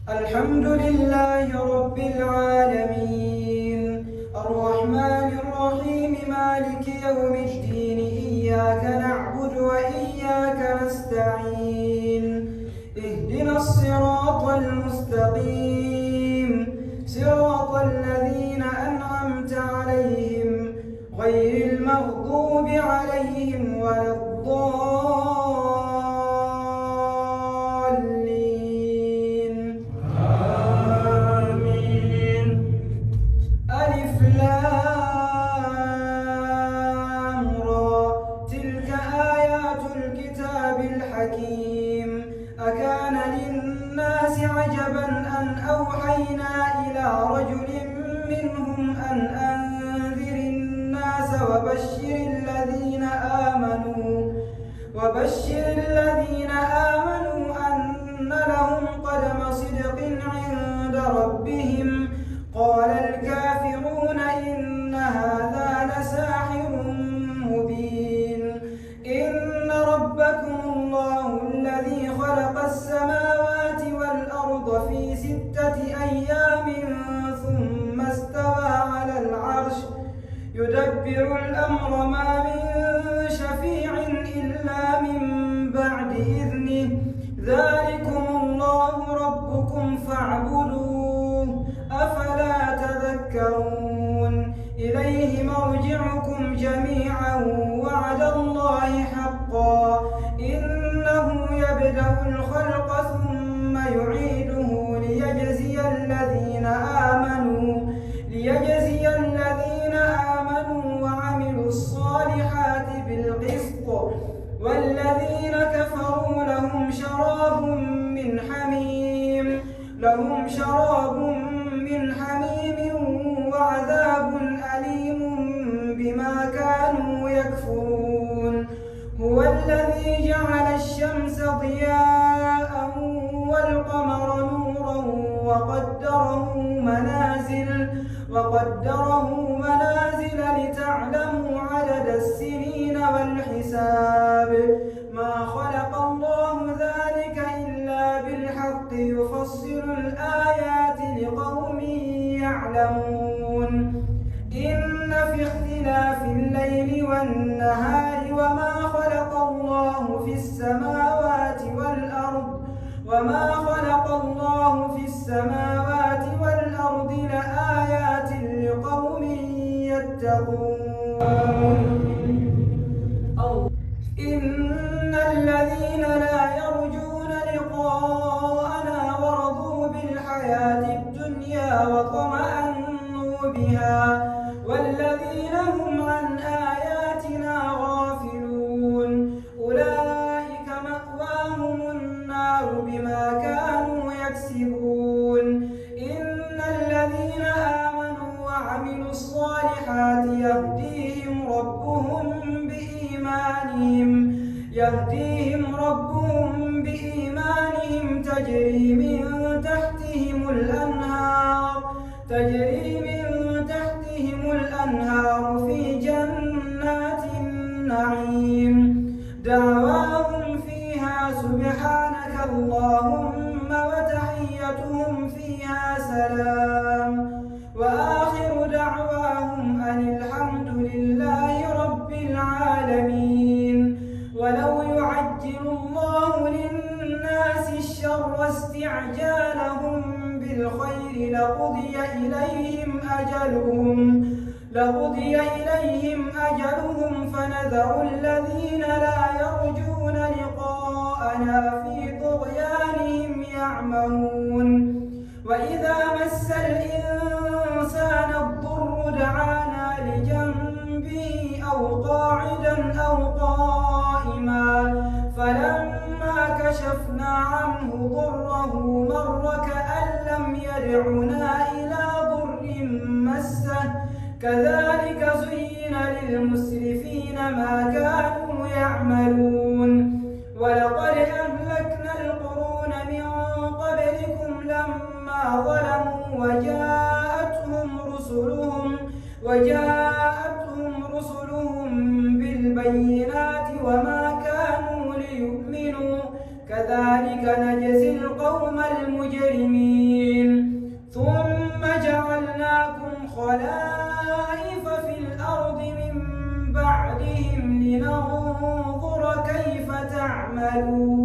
الحمد لله رب العالمين الرحمن الرحيم مالك يوم الدين إياك نعبد وإياك نستعين اهدنا الصراط المستقيم صراط الذين أنعمت عليهم غير المغضوب عليهم ولا الضالين آمين. ألف لام را تلك آيات الكتاب الحكيم أكان للناس عجبا أن أوحينا إلى رجل منهم أن أنذر الناس وبشر الذين آمنوا أن لهم قدم صدق عند ربهم قال الكافرون إن هذا لساحر مبين إن ربكم الله الذي خلق السماوات والأرض في 6 أيام ثم استوى على العرش يدبر الأمر ما من شفيع إلا من بعد إذنه ذلكم الله ربكم فاعبدوه أفلا تذكرون إليه مرجعكم جميعا وعد الله حقا إنه يبدأ الخلق ثم يعيده ليجزي الذين آمنوا وعملوا الصالحات بالقسط والذين كفروا لهم شراب من حميم وعذاب أليم بما كانوا يكفرون هو الذي جعل الشمس ضياء والقمر نورا وقدره منازل لتعلموا عدد السنين والحساب ما خلق الله ذلك إلا بالحق يفصل الآيات لقوم يعلمون إن في اختلاف الليل والنهار وما خلق الله في السماوات والأرض لآيات لقوم يتقون إن الذين لا يرجون لقاءنا ورضوا بالحياة الدنيا وطمأنوا بها والذين هم عن آياتنا غافلون أولئك مأواهم النار بما كانوا يكسبون إن الذين آمنوا وعملوا الصالحات يهديهم ربهم تجري من تحتهم الأنهار في جنات النعيم دعواهم فيها سبحانك اللهم وتحيتهم فيها سلام وآخر دعواهم أن الحمد لله رب العالمين ولو يعجل الله للناس الشر استعجالهم بالخير لقضي إليهم أجلهم فنذر الذين لا يرجون لقاءنا في طغيانهم يعمهون وإذا مس الإنسان الضر دعانا لجنبه أو قاعدا أو قائما فلما كشفنا عنه ضره مر كأن لم يدعنا إلى ضر مسه كذلك زين للمسرفين ما كانوا يعملون ولقد أهلكنا القرون من قبلكم لما ظلموا وجاءتهم رسلهم بالبينات وما كانوا ليؤمنوا كذلك نجزي القوم المجرمين خلائف في الأرض من بعدهم لننظر كيف تعملون